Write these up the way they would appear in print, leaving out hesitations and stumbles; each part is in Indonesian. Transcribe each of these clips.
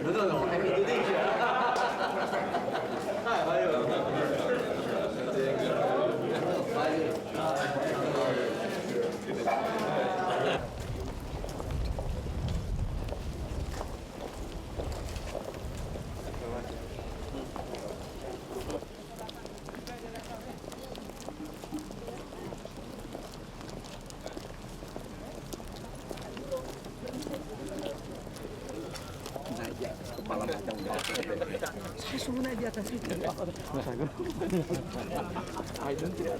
No, no, no, I'm Indonesia. Hi, how are you? Kepala macam saya suruh naik di atas itu. Mas Agus. Aiden tidak.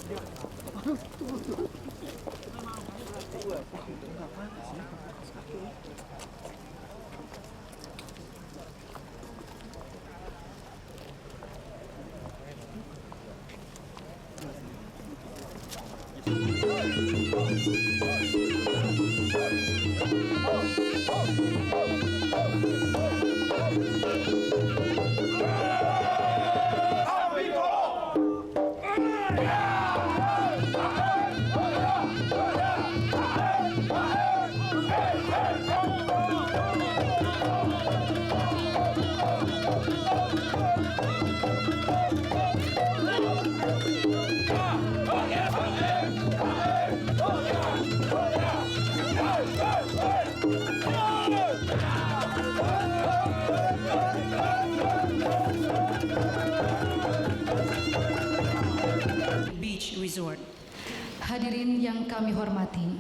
Beach Resort. Hadirin yang kami hormati,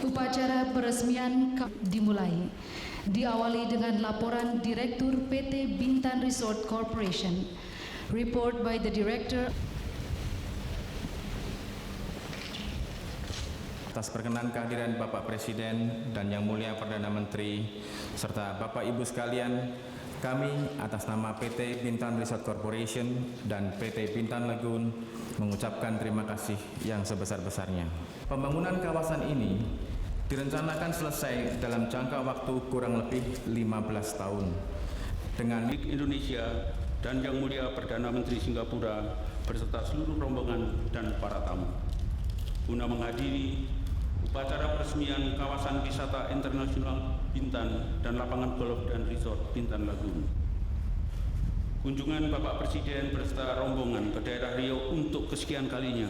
upacara peresmian dimulai. Diawali dengan laporan Direktur PT Bintan Resort Corporation. Report by the Director. Atas perkenan kehadiran Bapak Presiden dan Yang Mulia Perdana Menteri serta Bapak Ibu sekalian, kami atas nama PT Bintan Resort Corporation dan PT Bintan Lagoon mengucapkan terima kasih yang sebesar-besarnya. Pembangunan kawasan ini direncanakan selesai dalam jangka waktu kurang lebih 15 tahun dengan Indonesia dan Yang Mulia Perdana Menteri Singapura beserta seluruh rombongan dan para tamu guna menghadiri upacara peresmian kawasan wisata internasional Bintan dan lapangan golf dan resort Bintan Lagoon. Kunjungan Bapak Presiden beserta rombongan ke daerah Riau untuk kesekian kalinya.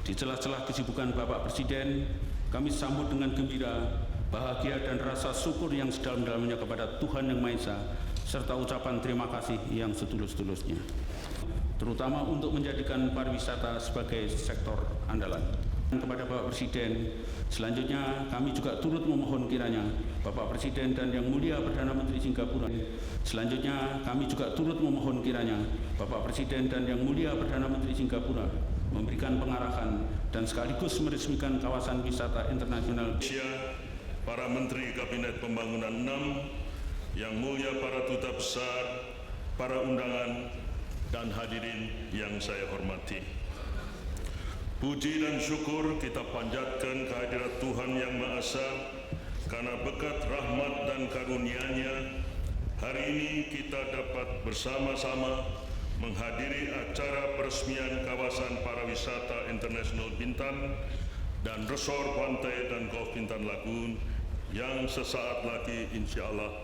Di celah-celah kesibukan Bapak Presiden, kami sambut dengan gembira, bahagia dan rasa syukur yang sedalam-dalamnya kepada Tuhan Yang Maha Esa, serta ucapan terima kasih yang setulus-tulusnya, terutama untuk menjadikan pariwisata sebagai sektor andalan. Kepada Bapak Presiden, selanjutnya kami juga turut memohon kiranya Bapak Presiden dan Yang Mulia Perdana Menteri Singapura. Selanjutnya kami juga turut memohon kiranya Bapak Presiden dan Yang Mulia Perdana Menteri Singapura memberikan pengarahan dan sekaligus meresmikan kawasan wisata internasional Indonesia, para Menteri Kabinet Pembangunan 6, Yang Mulia para Duta Besar, para undangan, dan hadirin yang saya hormati. Puji dan syukur kita panjatkan kehadirat Tuhan Yang Maha Esa karena berkat rahmat dan karunia-Nya hari ini kita dapat bersama-sama menghadiri acara peresmian kawasan pariwisata internasional Bintan dan resort pantai dan golf Bintan Lagoon yang sesaat lagi insya Allah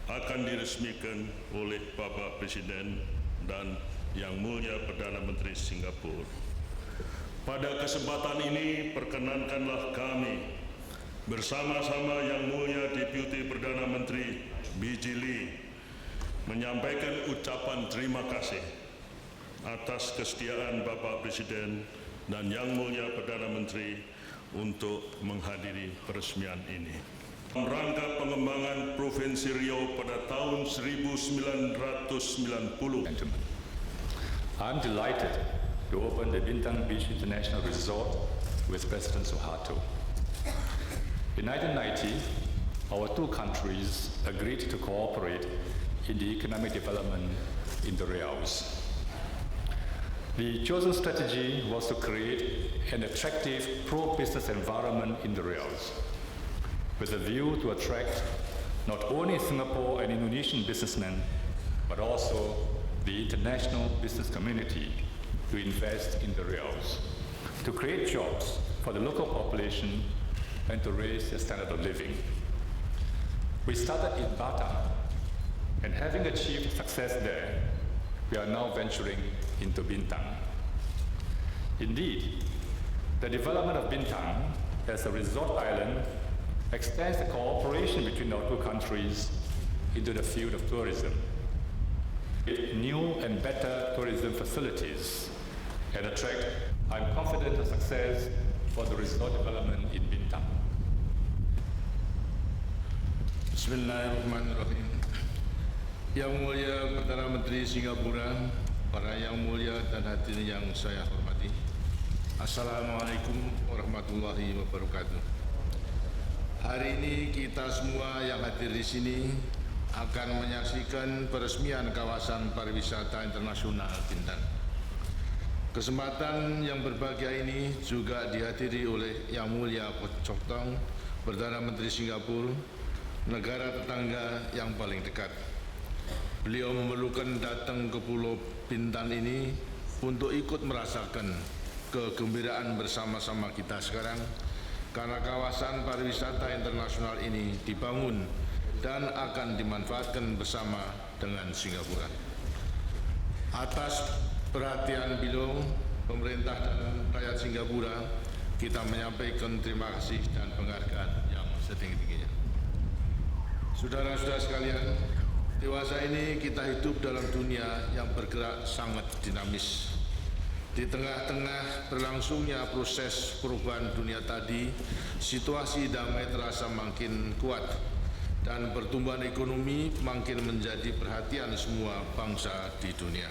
akan diresmikan oleh Bapak Presiden dan Yang Mulia Perdana Menteri Singapura. Pada kesempatan ini, perkenankanlah kami bersama-sama Yang Mulia Deputi Perdana Menteri B.J. Lee menyampaikan ucapan terima kasih atas kesetiaan Bapak Presiden dan Yang Mulia Perdana Menteri untuk menghadiri peresmian ini. Dalam rangka pengembangan Provinsi Riau pada tahun 1990. I'm delighted to open the Bintan Beach International Resort with President Suharto. In 1990, our two countries agreed to cooperate in the economic development in the Riaus. The chosen strategy was to create an attractive pro-business environment in the Riaus, with a view to attract not only Singapore and Indonesian businessmen, but also the international business community to invest in the Riaus, to create jobs for the local population and to raise their standard of living. We started in Batam and having achieved success there, we are now venturing into Bintang. Indeed, the development of Bintang as a resort island extends the cooperation between our two countries into the field of tourism. With new and better tourism facilities and attract, I'm confident of success for the resort development in Bintang. Bismillahirrahmanirrahim. Yang Mulia Perdana Menteri Singapura, para Yang Mulia dan hadirin yang saya hormati. Assalamualaikum warahmatullahi wabarakatuh. Hari ini kita semua yang hadir di sini akan menyaksikan peresmian kawasan pariwisata internasional Bintan. Kesempatan yang berbahagia ini juga dihadiri oleh Yang Mulia Chok Tong, Perdana Menteri Singapura, negara tetangga yang paling dekat. Beliau memerlukan datang ke Pulau Bintan ini untuk ikut merasakan kegembiraan bersama-sama kita sekarang, karena kawasan pariwisata internasional ini dibangun dan akan dimanfaatkan bersama dengan Singapura. Atas perhatian beliau, pemerintah dan rakyat Singapura, kita menyampaikan terima kasih dan penghargaan yang setinggi-tingginya. Saudara-saudara sekalian, dewasa ini kita hidup dalam dunia yang bergerak sangat dinamis. Di tengah-tengah berlangsungnya proses perubahan dunia tadi, situasi damai terasa makin kuat dan pertumbuhan ekonomi makin menjadi perhatian semua bangsa di dunia.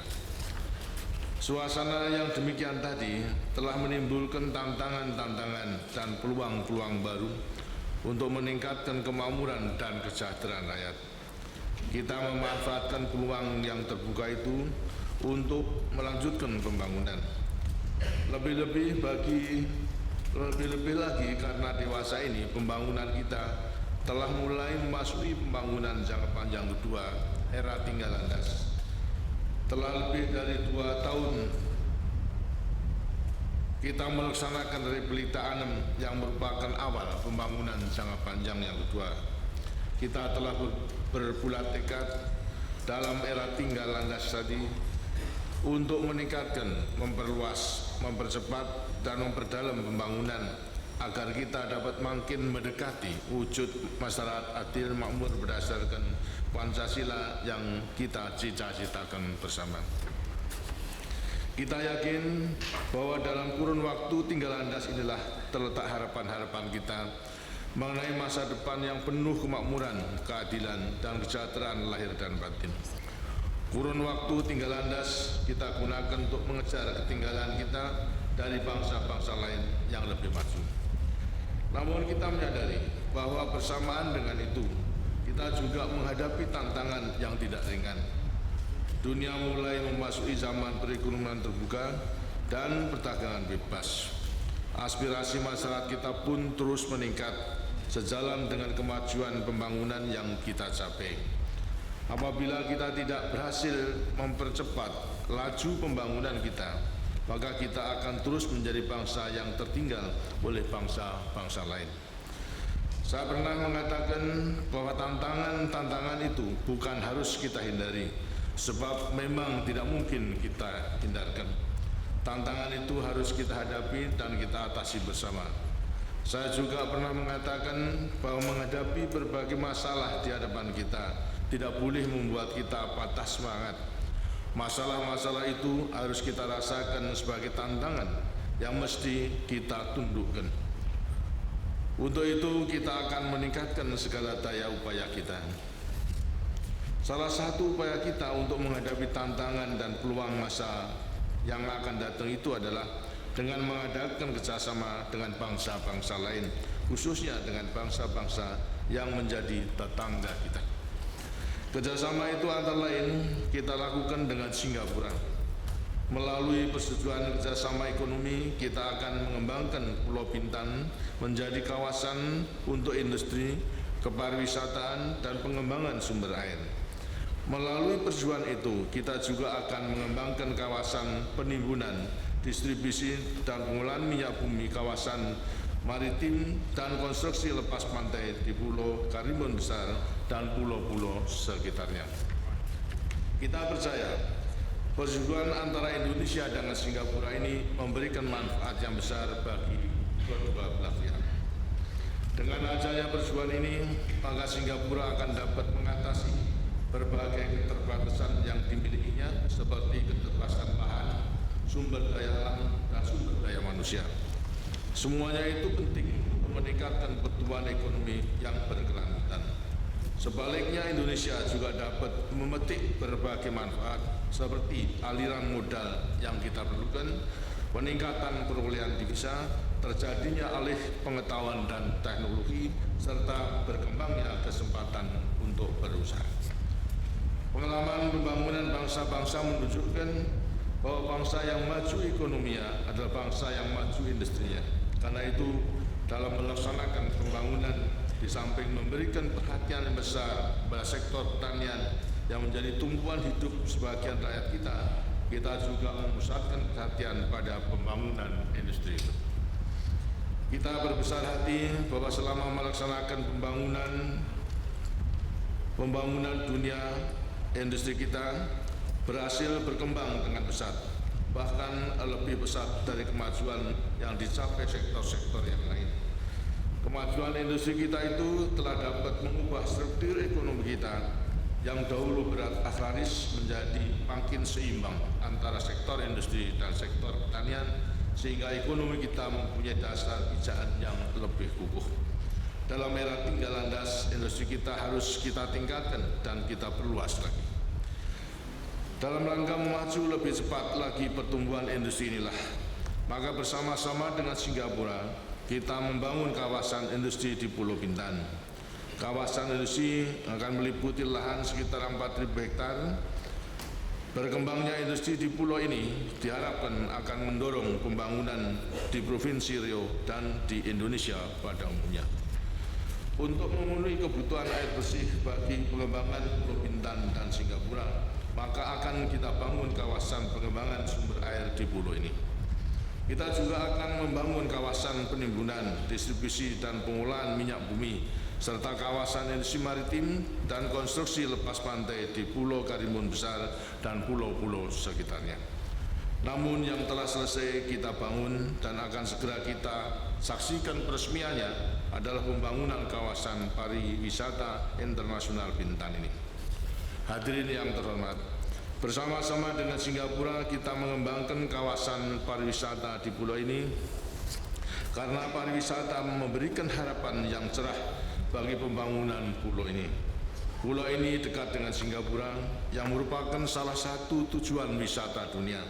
Suasana yang demikian tadi telah menimbulkan tantangan-tantangan dan peluang-peluang baru untuk meningkatkan kemakmuran dan kesejahteraan rakyat. Kita memanfaatkan peluang yang terbuka itu untuk melanjutkan pembangunan. Lebih-lebih lagi karena dewasa ini pembangunan kita telah mulai memasuki pembangunan jangka panjang kedua era tinggal landas. Telah lebih dari 2 tahun kita melaksanakan rehabilitasi yang merupakan awal pembangunan jangka panjang yang kedua. Kita telah berbulat tekad dalam era tinggal landas tadi untuk meningkatkan, memperluas, mempercepat, dan memperdalam pembangunan agar kita dapat makin mendekati wujud masyarakat adil makmur berdasarkan Pancasila yang kita cita-citakan bersama. Kita yakin bahwa dalam kurun waktu tinggal landas inilah terletak harapan-harapan kita mengenai masa depan yang penuh kemakmuran, keadilan, dan kesejahteraan lahir dan batin. Kurun waktu tinggal landas kita gunakan untuk mengejar ketinggalan kita dari bangsa-bangsa lain yang lebih maju. Namun kita menyadari bahwa bersamaan dengan itu, kita juga menghadapi tantangan yang tidak ringan. Dunia mulai memasuki zaman perekonomian terbuka dan perdagangan bebas. Aspirasi masyarakat kita pun terus meningkat sejalan dengan kemajuan pembangunan yang kita capai. Apabila kita tidak berhasil mempercepat laju pembangunan kita, maka kita akan terus menjadi bangsa yang tertinggal oleh bangsa-bangsa lain. Saya pernah mengatakan bahwa tantangan-tantangan itu bukan harus kita hindari, sebab memang tidak mungkin kita hindarkan. Tantangan itu harus kita hadapi dan kita atasi bersama. Saya juga pernah mengatakan bahwa menghadapi berbagai masalah di hadapan kita tidak boleh membuat kita patah semangat. Masalah-masalah itu harus kita rasakan sebagai tantangan yang mesti kita tundukkan. Untuk itu kita akan meningkatkan segala daya upaya kita. Salah satu upaya kita untuk menghadapi tantangan dan peluang masa yang akan datang itu adalah dengan mengadakan kerjasama dengan bangsa-bangsa lain, khususnya dengan bangsa-bangsa yang menjadi tetangga kita. Kerjasama itu antara lain kita lakukan dengan Singapura. Melalui persetujuan kerjasama ekonomi, kita akan mengembangkan Pulau Bintan menjadi kawasan untuk industri, kepariwisataan, dan pengembangan sumber air. Melalui persetujuan itu, kita juga akan mengembangkan kawasan penimbunan, distribusi, dan pengolahan minyak bumi, kawasan maritim, dan konstruksi lepas pantai di Pulau Karimun Besar dan pulau-pulau sekitarnya. Kita percaya persetujuan antara Indonesia dengan Singapura ini memberikan manfaat yang besar bagi kedua belah pihak. Dengan adanya persetujuan ini, maka Singapura akan dapat mengatasi berbagai keterbatasan yang dimilikinya seperti keterbatasan lahan, sumber daya alam, dan sumber daya manusia. Semuanya itu penting untuk meningkatkan pertumbuhan ekonomi yang berkelanjutan. Sebaliknya, Indonesia juga dapat memetik berbagai manfaat seperti aliran modal yang kita perlukan, peningkatan perolehan devisa, terjadinya alih pengetahuan dan teknologi, serta berkembangnya kesempatan untuk berusaha. Pengalaman pembangunan bangsa-bangsa menunjukkan bahwa bangsa yang maju ekonominya adalah bangsa yang maju industrinya. Karena itu, dalam melaksanakan pembangunan, di samping memberikan perhatian yang besar pada sektor pertanian yang menjadi tumpuan hidup sebagian rakyat kita juga memusatkan perhatian pada pembangunan industri. Kita berbesar hati bahwa selama melaksanakan pembangunan dunia, industri kita berhasil berkembang dengan pesat, bahkan lebih pesat dari kemajuan yang dicapai sektor-sektor yang lain. Kemajuan industri kita itu telah dapat mengubah struktur ekonomi kita yang dahulu berat agraris menjadi makin seimbang antara sektor industri dan sektor pertanian, sehingga ekonomi kita mempunyai dasar pijakan yang lebih kukuh. Dalam era tinggal landas, industri kita harus kita tingkatkan dan kita perluas lagi. Dalam rangka memacu lebih cepat lagi pertumbuhan industri inilah, maka bersama-sama dengan Singapura, kita membangun kawasan industri di Pulau Bintan. Kawasan industri akan meliputi lahan sekitar 4.000 hektar. Berkembangnya industri di pulau ini diharapkan akan mendorong pembangunan di Provinsi Riau dan di Indonesia pada umumnya. Untuk memenuhi kebutuhan air bersih bagi pengembangan Pulau Bintan dan Singapura, maka akan kita bangun kawasan pengembangan sumber air di pulau ini. Kita juga akan membangun kawasan penimbunan, distribusi dan pengolahan minyak bumi, serta kawasan industri maritim dan konstruksi lepas pantai di Pulau Karimun Besar dan pulau-pulau sekitarnya. Namun yang telah selesai kita bangun dan akan segera kita saksikan peresmiannya adalah pembangunan kawasan pariwisata internasional Bintan ini. Hadirin yang terhormat, bersama-sama dengan Singapura kita mengembangkan kawasan pariwisata di pulau ini karena pariwisata memberikan harapan yang cerah bagi pembangunan pulau ini. Pulau ini dekat dengan Singapura yang merupakan salah satu tujuan wisata dunia.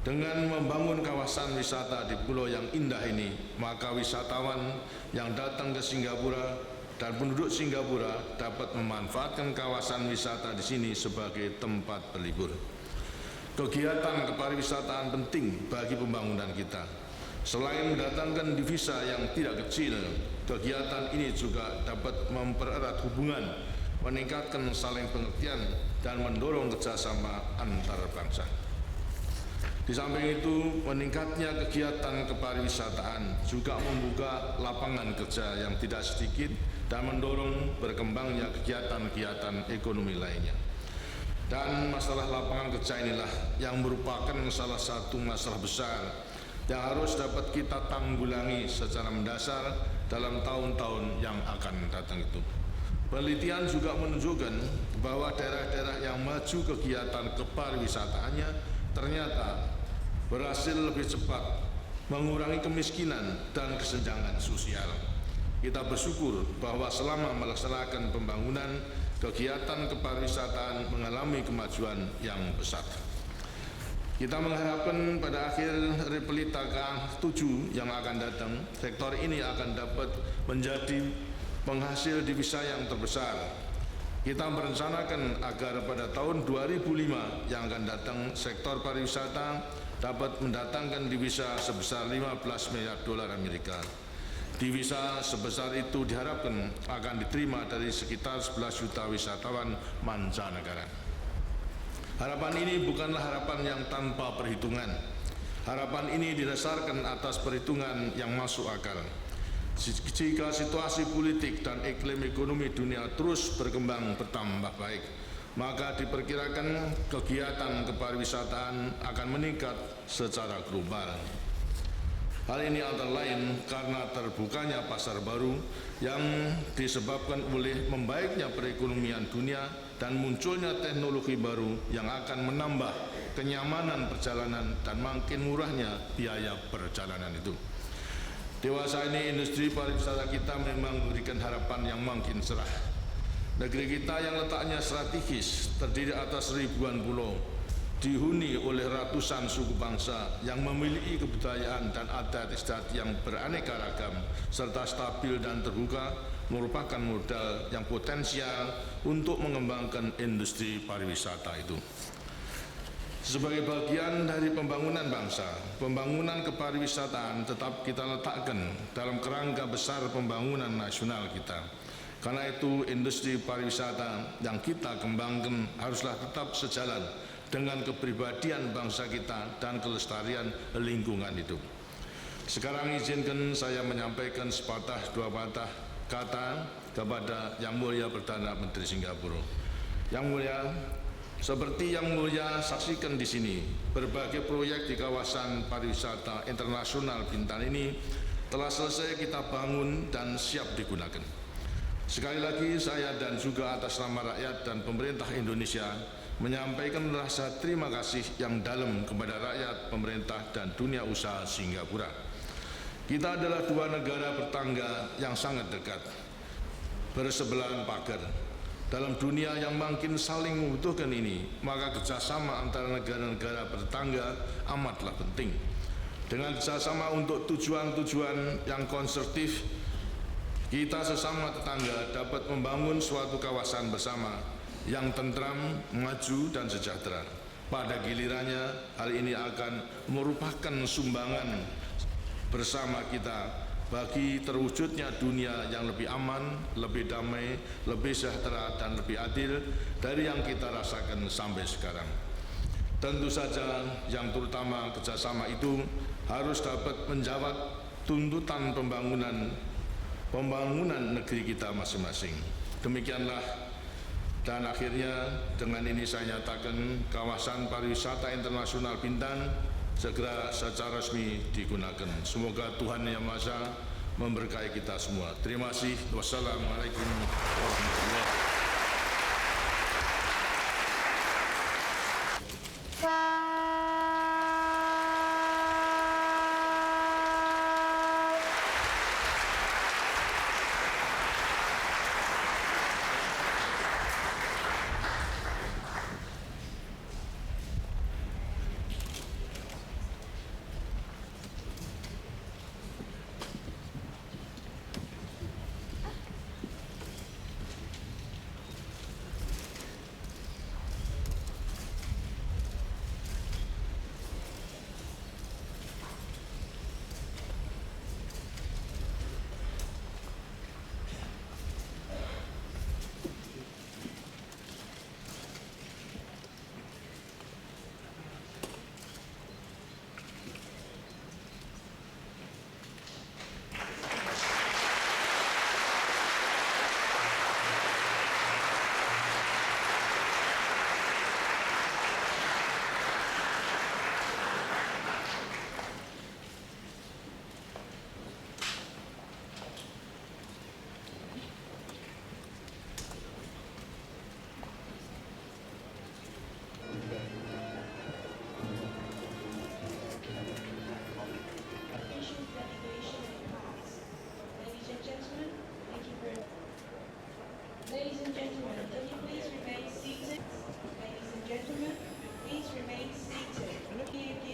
Dengan membangun kawasan wisata di pulau yang indah ini, maka wisatawan yang datang ke Singapura dan penduduk Singapura dapat memanfaatkan kawasan wisata di sini sebagai tempat berlibur. Kegiatan kepariwisataan penting bagi pembangunan kita. Selain mendatangkan devisa yang tidak kecil, kegiatan ini juga dapat mempererat hubungan, meningkatkan saling pengertian, dan mendorong kerjasama antar bangsa. Di samping itu, meningkatnya kegiatan kepariwisataan juga membuka lapangan kerja yang tidak sedikit dan mendorong berkembangnya kegiatan-kegiatan ekonomi lainnya. Dan masalah lapangan kerja inilah yang merupakan salah satu masalah besar yang harus dapat kita tanggulangi secara mendasar dalam tahun-tahun yang akan datang itu. Penelitian juga menunjukkan bahwa daerah-daerah yang maju kegiatan kepariwisataannya ternyata berhasil lebih cepat mengurangi kemiskinan dan kesenjangan sosial. Kita bersyukur bahwa selama melaksanakan pembangunan, kegiatan kepariwisataan mengalami kemajuan yang pesat. Kita mengharapkan pada akhir Repelita ke-7 yang akan datang, sektor ini akan dapat menjadi penghasil devisa yang terbesar. Kita merencanakan agar pada tahun 2005 yang akan datang, sektor pariwisata dapat mendatangkan devisa sebesar 15 miliar dolar Amerika. Devisa sebesar itu diharapkan akan diterima dari sekitar 11 juta wisatawan mancanegara. Harapan ini bukanlah harapan yang tanpa perhitungan. Harapan ini didasarkan atas perhitungan yang masuk akal. Jika situasi politik dan iklim ekonomi dunia terus berkembang bertambah baik, maka diperkirakan kegiatan kepariwisataan akan meningkat secara global. Hal ini antara lain karena terbukanya pasar baru yang disebabkan oleh membaiknya perekonomian dunia dan munculnya teknologi baru yang akan menambah kenyamanan perjalanan dan makin murahnya biaya perjalanan itu. Dewasa ini industri pariwisata kita memang memberikan harapan yang makin cerah. Negeri kita yang letaknya strategis terdiri atas ribuan pulau, dihuni oleh ratusan suku bangsa yang memiliki kebudayaan dan adat istiadat yang beraneka ragam serta stabil dan terbuka, merupakan modal yang potensial untuk mengembangkan industri pariwisata itu. Sebagai bagian dari pembangunan bangsa, pembangunan kepariwisataan tetap kita letakkan dalam kerangka besar pembangunan nasional kita. Karena itu industri pariwisata yang kita kembangkan haruslah tetap sejalan dengan kepribadian bangsa kita dan kelestarian lingkungan hidup. Sekarang izinkan saya menyampaikan sepatah dua patah kata kepada Yang Mulia Perdana Menteri Singapura. Yang Mulia, seperti Yang Mulia saksikan di sini, berbagai proyek di kawasan pariwisata internasional Bintan ini telah selesai kita bangun dan siap digunakan. Sekali lagi saya dan juga atas nama rakyat dan pemerintah Indonesia menyampaikan rasa terima kasih yang dalam kepada rakyat, pemerintah, dan dunia usaha Singapura. Kita adalah dua negara bertangga yang sangat dekat, bersebelahan pagar. Dalam dunia yang makin saling membutuhkan ini, maka kerjasama antara negara-negara bertangga amatlah penting. Dengan kerjasama untuk tujuan-tujuan yang konstruktif, kita sesama tetangga dapat membangun suatu kawasan bersama yang tentram, maju, dan sejahtera. Pada gilirannya, hal ini akan merupakan sumbangan bersama kita bagi terwujudnya dunia yang lebih aman, lebih damai, lebih sejahtera, dan lebih adil dari yang kita rasakan sampai sekarang. Tentu saja yang terutama kerjasama itu harus dapat menjawab tuntutan pembangunan negeri kita masing-masing. Demikianlah, dan akhirnya dengan ini saya nyatakan kawasan pariwisata internasional Bintan segera secara resmi digunakan. Semoga Tuhan Yang Maha Esa memberkahi kita semua. Terima kasih. Wassalamualaikum warahmatullahi wabarakatuh. Ladies and gentlemen, will you please remain seated? Ladies and gentlemen, please remain seated.